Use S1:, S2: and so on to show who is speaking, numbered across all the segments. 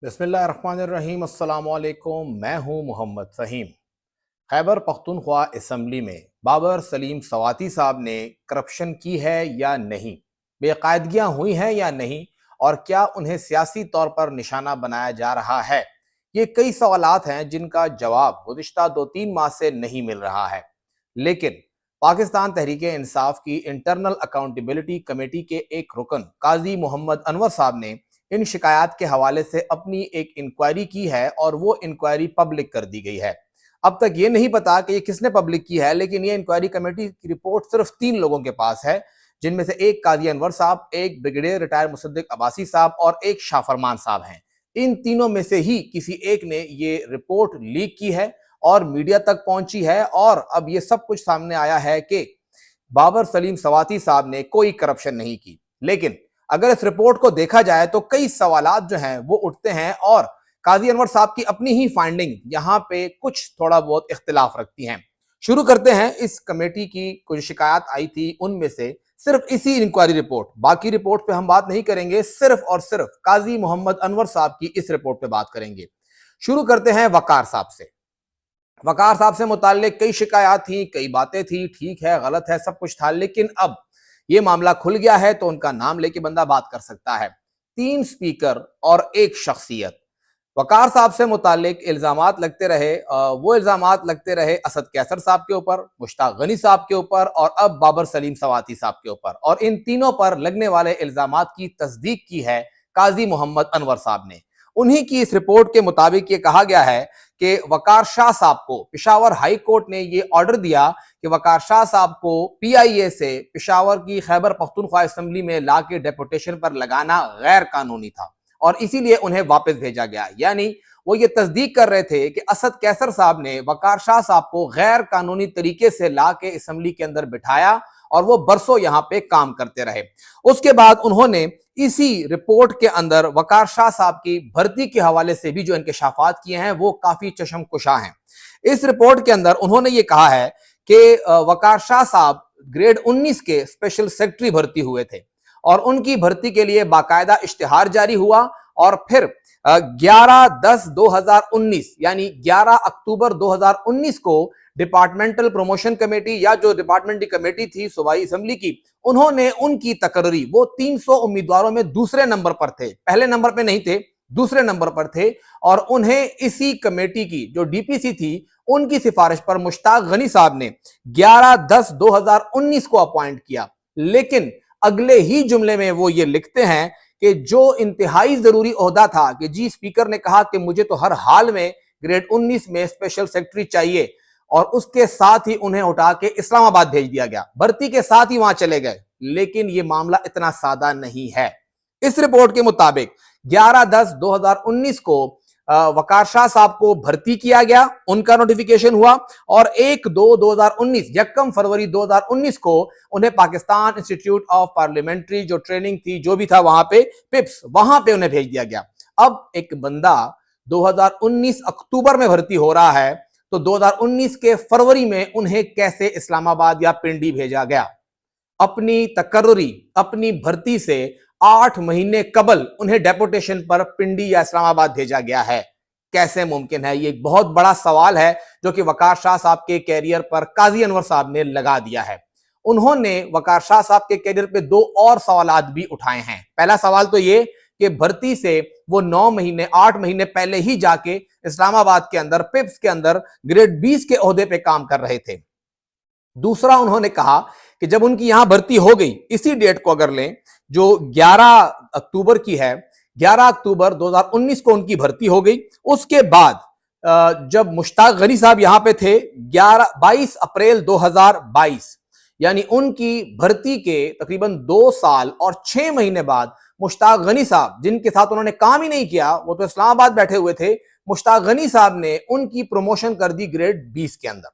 S1: बिस्मिल्लाहिर्रहमानिर्रहीम। अस्सलाम वालेकुम। मैं हूं मोहम्मद फ़हीम। खैबर पख्तूनख्वा असम्बली में बाबर सलीम सवाती साहब ने करप्शन की है या नहीं, बेकायदगियां हुई हैं या नहीं, और क्या उन्हें सियासी तौर पर निशाना बनाया जा रहा है, ये कई सवालात हैं जिनका जवाब गुज़िश्ता 2-3 माह से नहीं मिल रहा है। लेकिन पाकिस्तान तहरीक इंसाफ की इंटरनल अकाउंटेबिलिटी कमेटी के एक रुकन काजी मोहम्मद अनवर साहब ने इन शिकायत के हवाले से अपनी एक इंक्वायरी की है और वो इंक्वायरी पब्लिक कर दी गई है। अब तक ये नहीं पता कि ये किसने पब्लिक की है, लेकिन ये इंक्वायरी कमेटी की रिपोर्ट सिर्फ 3 लोगों के पास है, जिनमें से एक काजी अनवर साहब, एक ब्रिगेडियर रिटायर मुसद्दिक अब्बासी साहब और एक शाह फरमान साहब हैं। इन तीनों में से ही किसी एक ने ये रिपोर्ट लीक की है और मीडिया तक पहुंची है, और अब ये सब कुछ सामने आया है कि बाबर सलीम सवाती साहब ने कोई करप्शन नहीं की। लेकिन अगर इस रिपोर्ट को देखा जाए तो कई सवालात जो हैं वो उठते हैं, और काजी अनवर साहब की अपनी ही फाइंडिंग यहां पे कुछ थोड़ा बहुत इख्तिलाफ रखती हैं। शुरू करते हैं इस कमेटी की कुछ शिकायत आई थी उनमें से सिर्फ इसी इंक्वायरी रिपोर्ट, बाकी रिपोर्ट पे हम बात नहीं करेंगे, सिर्फ और सिर्फ काजी मोहम्मद अनवर साहब की इस रिपोर्ट पे बात करेंगे। शुरू करते हैं वकार साहब से। वकार साहब से मुताल्लिक कई शिकायत थी, कई बातें थी, ठीक है गलत है सब कुछ था, लेकिन अब ये मामला खुल गया है तो उनका नाम लेके बंदा बात कर सकता है। 3 स्पीकर और एक शख्सियत। वकार साहब से मुताल्लिक इल्जामात लगते रहे, वो इल्जामात लगते रहे असद कैसर साहब के ऊपर, मुश्ताक गनी साहब के ऊपर और अब बाबर सलीम सवाती साहब के ऊपर, और इन तीनों पर लगने वाले इल्जामात की तस्दीक की है काजी मोहम्मद अनवर साहब ने। उन्हीं की इस रिपोर्ट के मुताबिक ये कहा गया है कि वकार शाह साहब को पेशावर हाई कोर्ट ने ये ऑर्डर दिया कि वकार शाह साहब को पीआईए से पेशावर की खैबर पख्तूनख्वा असेंबली में ला के डेपुटेशन पर लगाना गैर कानूनी था और इसीलिए उन्हें वापस भेजा गया। यानी वो ये तस्दीक कर रहे थे कि असद कैसर साहब ने वकार शाह साहब को गैर कानूनी तरीके से ला के असेंबली के अंदर बिठाया और वो बरसों यहां पे काम करते रहे। उसके बाद उन्होंने इसी रिपोर्ट के अंदर वकार शाह साहब की भर्ती के हवाले से भी जो इंकशाफात किए हैं वो काफी चशमकुशा हैं। इस रिपोर्ट के अंदर उन्होंने ये कहा है कि वकार शाह साहब ग्रेड 19 के स्पेशल सेक्रेटरी भर्ती हुए थे और उनकी भर्ती के लिए बाकायदा इश्तिहार जारी हुआ, और फिर 11/10/2019 यानी 11 अक्टूबर 2019 को डिपार्टमेंटल प्रमोशन कमेटी या जो डिपार्टमेंट की कमेटी थी सूबाई असेंबली की, उन्होंने उनकी तकर्री, वो 300 उम्मीदवारों में दूसरे नंबर पर थे, पहले नंबर पे नहीं थे, दूसरे नंबर पर थे, और उन्हें इसी कमेटी की जो डीपीसी थी उनकी सिफारिश पर मुश्ताक गनी साहब ने 11/10/2019 को अपॉइंट किया। लेकिन अगले ही जुमले में वो ये लिखते हैं कि जो इंतहाई जरूरी ओहदा था कि जी स्पीकर ने कहा कि मुझे तो हर हाल में ग्रेड 19 में स्पेशल सेक्रेटरी चाहिए, और उसके साथ ही उन्हें उठा के इस्लामाबाद भेज दिया गया, भर्ती के साथ ही वहां चले गए। लेकिन यह मामला इतना सादा नहीं है। इस रिपोर्ट के मुताबिक 11/10/2019 को वकार शाह साहब को भर्ती किया गया, उनका नोटिफिकेशन हुआ, और 1/2/2019 1 फरवरी 2019 को उन्हें पाकिस्तान इंस्टीट्यूट ऑफ पार्लियामेंट्री जो ट्रेनिंग थी जो भी था वहां पे पिप्स, वहां पे उन्हें भेज दिया गया। अब एक बंदा 2019 अक्टूबर में भर्ती हो रहा है तो 2019 के फरवरी में उन्हें कैसे इस्लामाबाद या पिंडी भेजा गया? अपनी तकर्री, अपनी भर्ती से 8 महीने कबल उन्हें डेपुटेशन पर पिंडी या इस्लामाबाद भेजा गया है। कैसे मुमकिन है? ये एक बहुत बड़ा सवाल है जो कि वकार शाह साहब के कैरियर पर काजी अनवर साहब ने लगा दिया है। उन्होंने वकार शाह साहब के कैरियर पे 2 और सवालात भी उठाए हैं। पहला सवाल तो ये कि भर्ती से वो 9 महीने 8 महीने पहले ही जाके इस्लामाबाद के अंदर पिप्स के अंदर ग्रेड 20 के ओहदे पे काम कर रहे थे। दूसरा, उन्होंने कहा कि जब उनकी यहां भर्ती हो गई, इसी डेट को अगर लें जो 11 अक्टूबर की है, 11 अक्टूबर 2019 को उनकी भर्ती हो गई। उसके बाद जब मुश्ताक गनी साहब यहां पे थे 22 अप्रैल 2022, यानी उनकी भर्ती के तकरीबन 2 साल और 6 महीने बाद मुश्ताक गनी साहब, जिनके साथ उन्होंने काम ही नहीं किया, वो तो इस्लामाबाद बैठे हुए थे, मुश्ताक गनी साहब ने उनकी प्रमोशन कर दी ग्रेड 20 के अंदर।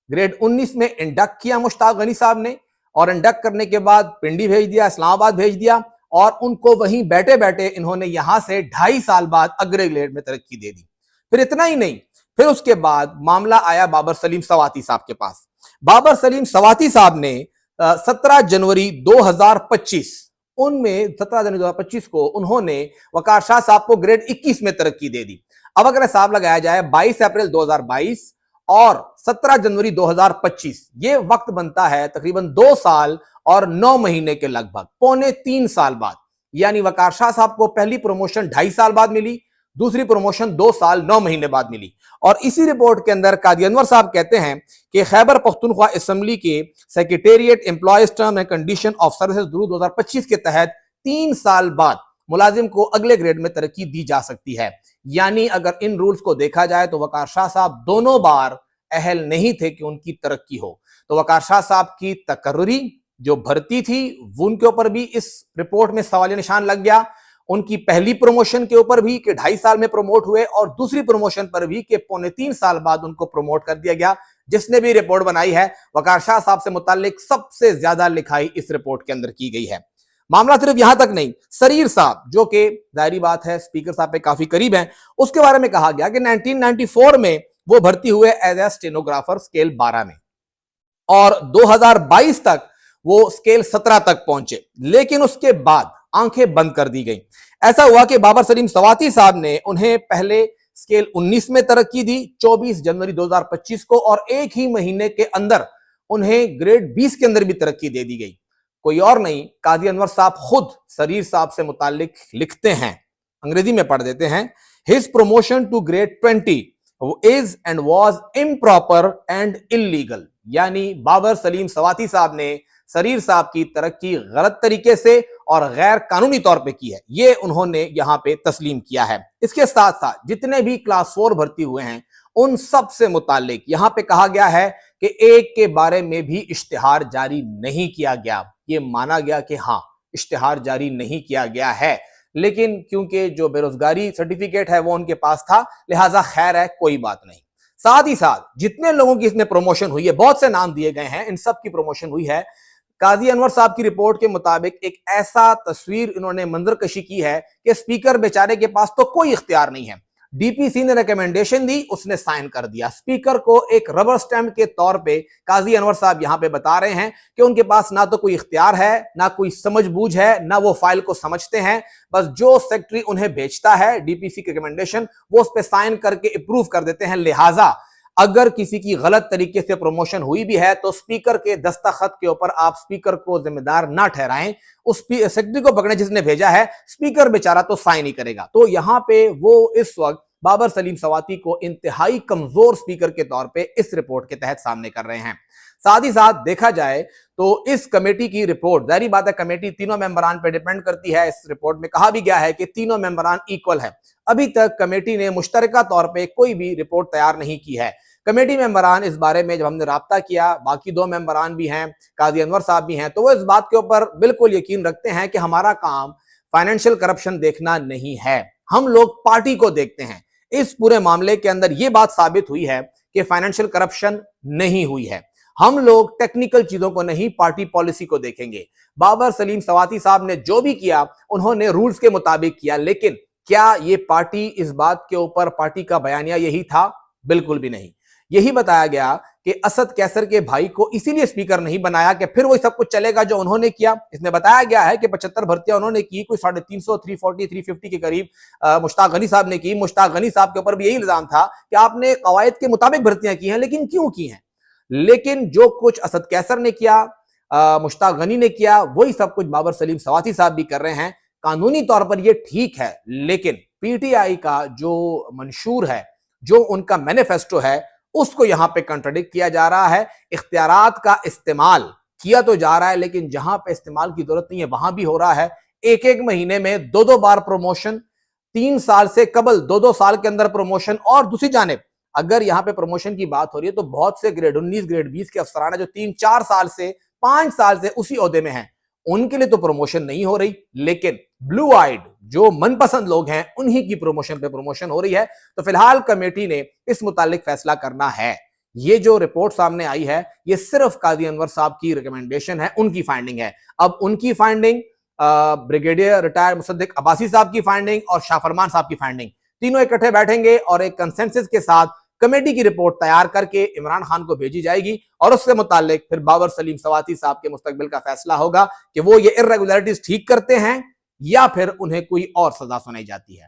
S1: ग्रेड 19 में इंडक्ट किया मुश्ताक गनी साहब ने, और इंडक्ट करने के बाद पिंडी भेज दिया, इस्लामाबाद भेज दिया, और उनको वहीं बैठे बैठे इन्होंने यहां से 2.5 साल बाद अग्रे ग्रेड में तरक्की दे दी। फिर इतना ही नहीं, फिर उसके बाद मामला आया बाबर सलीम सवाती साहब के पास। बाबर सलीम सवाती साहब ने 17 जनवरी 2025 उनमें 17 जनवरी 2025 को उन्होंने वकार शाह साहब को ग्रेड 21 में तरक्की दे दी। अब अगर हिसाब लगाया जाए 22 अप्रैल 2022 और 17 जनवरी 2025, ये वक्त बनता है तकरीबन 2 साल और 9 महीने के लगभग, पौने 3 साल बाद। यानी वकार शाह साहब को पहली प्रमोशन 2.5 साल बाद मिली, दूसरी प्रमोशन 2 साल 9 महीने बाद मिली। और इसी रिपोर्ट के अंदर काजी अनवर साहब कहते हैं कि खैबर पख्तूनख्वा असेंबली के secretariat employees term and condition of services rule 2025 के तहत 3 साल बाद मुलाजिम को अगले ग्रेड में तरक्की दी जा सकती है। यानी अगर इन रूल्स को देखा जाए तो वकार शाह साहब दोनों बार अहल नहीं थे कि उनकी तरक्की हो। तो वकार शाह साहब की तकर्री जो भर्ती थी उनके ऊपर भी इस रिपोर्ट में सवालिया निशान लग गया। उनकी पहली प्रमोशन के ऊपर भी कि 2.5 साल में प्रमोट हुए और दूसरी प्रमोशन पर भी कि पौने 3 साल बाद उनको प्रमोट कर दिया गया। जिसने भी रिपोर्ट बनाई है वकार शाह साहब से मुताल्लिक सबसे ज्यादा लिखाई इस रिपोर्ट के अंदर की गई है। मामला सिर्फ यहां तक नहीं, सरीर साहब जो कि जाहिर बात है स्पीकर साहब पे काफी करीब हैं, उसके बारे में कहा गया कि 1994 में वो भर्ती हुए एज ए स्टेनोग्राफर स्केल 12 में और 2022 तक वो स्केल 17 तक पहुंचे, लेकिन उसके बाद आंखें बंद कर दी गई। ऐसा हुआ कि बाबर सलीम सवाती साहब ने उन्हें पहले स्केल 19 में तरक्की दी 24 जनवरी 2025 को और एक ही महीने के अंदर उन्हें ग्रेड 20 के अंदर भी तरक्की दे दी गई। कोई और नहीं, काजी अनवर साहब खुद सरीर साहब से मुतालिक लिखते हैं, अंग्रेजी में पढ़ देते हैं, his promotion to grade 20 is and was improper and illegal. यानी बाबर सलीम सवाती साहब ने सरीर साहब की तरक्की गलत तरीके से और गैर कानूनी तौर पे की है, ये उन्होंने यहां पे तस्लीम किया है। इसके साथ साथ जितने भी क्लास 4 भर्ती हुए हैं उन सब से मुतालिक यहां पे कहा गया है कि एक के बारे में भी इश्तिहार जारी नहीं किया गया। ये माना गया कि हाँ इश्तिहार जारी नहीं किया गया है, लेकिन क्योंकि जो बेरोजगारी सर्टिफिकेट है वो उनके पास था, लिहाजा खैर है, कोई बात नहीं। साथ ही साथ जितने लोगों की इसमें प्रमोशन हुई है, बहुत से नाम दिए गए हैं, इन सब की प्रमोशन हुई है। काजी अनवर साहब की रिपोर्ट के मुताबिक एक ऐसा तस्वीर इन्होंने मंजरकशी की है कि स्पीकर बेचारे के पास तो कोई इख्तियार नहीं है। डीपीसी ने रिकमेंडेशन दी, उसने साइन कर दिया। स्पीकर को एक रबर स्टैंप के तौर पे काजी अनवर साहब यहां पे बता रहे हैं कि उनके पास ना तो कोई इख्तियार है, ना कोई समझबूझ है, ना वो फाइल को समझते हैं। बस जो सेक्रेटरी उन्हें भेजता है डीपीसी के रिकमेंडेशन, वो उस पर साइन करके अप्रूव कर देते हैं। लिहाजा अगर किसी की गलत तरीके से प्रमोशन हुई भी है तो स्पीकर के दस्तखत के ऊपर आप स्पीकर को जिम्मेदार ना ठहराएं। उस सेक्रेटरी को पकड़े जिसने भेजा है, स्पीकर बेचारा तो साइन ही करेगा। तो यहां पे वो इस वक्त बाबर सलीम सवाती को इंतहाई कमजोर स्पीकर के तौर पे इस रिपोर्ट के तहत सामने कर रहे हैं। साथ ही साथ देखा जाए तो इस कमेटी की रिपोर्ट, जाहिर बात है कमेटी तीनों मेंबरान पे डिपेंड करती है। इस रिपोर्ट में कहा भी गया है कि तीनों मेंबरान इक्वल है। अभी तक कमेटी ने मुश्तरका तौर पे कोई भी रिपोर्ट तैयार नहीं की है। कमेटी मेंबरान इस बारे में जब हमने राब्ता किया, बाकी 2 मेंबरान भी हैं, काजी अनवर साहब भी हैं, तो वो इस बात के ऊपर बिल्कुल यकीन रखते हैं कि हमारा काम फाइनेंशियल करप्शन देखना नहीं है, हम लोग पार्टी को देखते हैं। इस पूरे मामले के अंदर यह बात साबित हुई है कि फाइनेंशियल करप्शन नहीं हुई है। हम लोग टेक्निकल चीजों को नहीं, पार्टी पॉलिसी को देखेंगे। बाबर सलीम सवाती साहब ने जो भी किया उन्होंने रूल्स के मुताबिक किया, लेकिन क्या ये पार्टी, इस बात के ऊपर पार्टी का बयानिया यही था? बिल्कुल भी नहीं। यही बताया गया कि असद कैसर के भाई को इसीलिए स्पीकर नहीं बनाया कि फिर वही सब कुछ चलेगा जो उन्होंने किया। इसमें बताया गया है कि 75 भर्तियां उन्होंने की, कोई 350, 340, 350 के करीब मुश्ताक गनी साहब ने की। मुश्ताक गनी साहब के ऊपर भी यही इल्जाम था कि आपने कवायद के मुताबिक भर्तियां की हैं, लेकिन क्यों की हैं? लेकिन जो कुछ असद कैसर ने किया, मुश्ताक गनी ने किया, वही सब कुछ बाबर सलीम सवाती साहब भी कर रहे हैं। कानूनी तौर पर यह ठीक है, लेकिन पीटीआई का जो मंशूर है, जो उनका मैनिफेस्टो है, उसको यहां पे कंट्राडिक्ट किया जा रहा है। इख्तियारात का इस्तेमाल किया तो जा रहा है, लेकिन जहां पे इस्तेमाल की जरूरत नहीं है वहां भी हो रहा है। एक महीने में 2 बार प्रमोशन, 3 साल से कबल 2 साल के अंदर प्रमोशन। और दूसरी जानिब अगर यहां पे प्रमोशन की बात हो रही है तो बहुत से ग्रेड 19, ग्रेड 20 के अफसरान जो 3-4 साल से, 5 साल से उसी ओहदे में हैं, उनके लिए तो प्रमोशन नहीं हो रही, लेकिन ब्लू आइड जो मनपसंद लोग हैं उन्हीं की प्रमोशन पे प्रमोशन हो रही है। तो फिलहाल कमेटी ने इस मुतालिक फैसला करना है। ये जो रिपोर्ट सामने आई है ये सिर्फ काजी अनवर साहब की रिकमेंडेशन है, उनकी फाइंडिंग है। अब उनकी finding, brigadier retired Mossadegh Abbasi साहब की फाइंडिंग और शाह फरमान साहब की फाइंडिंग, तीनों इकट्ठे बैठेंगे और एक कंसेंसस के साथ कमेटी की रिपोर्ट तैयार करके इमरान खान को भेजी जाएगी और उससे मुतालिक फिर बाबर सलीम सवाती साहब के मुस्तकबिल का फैसला होगा कि वो ये इर्रेगुलरिटीज ठीक करते हैं या फिर उन्हें कोई और सजा सुनाई जाती है।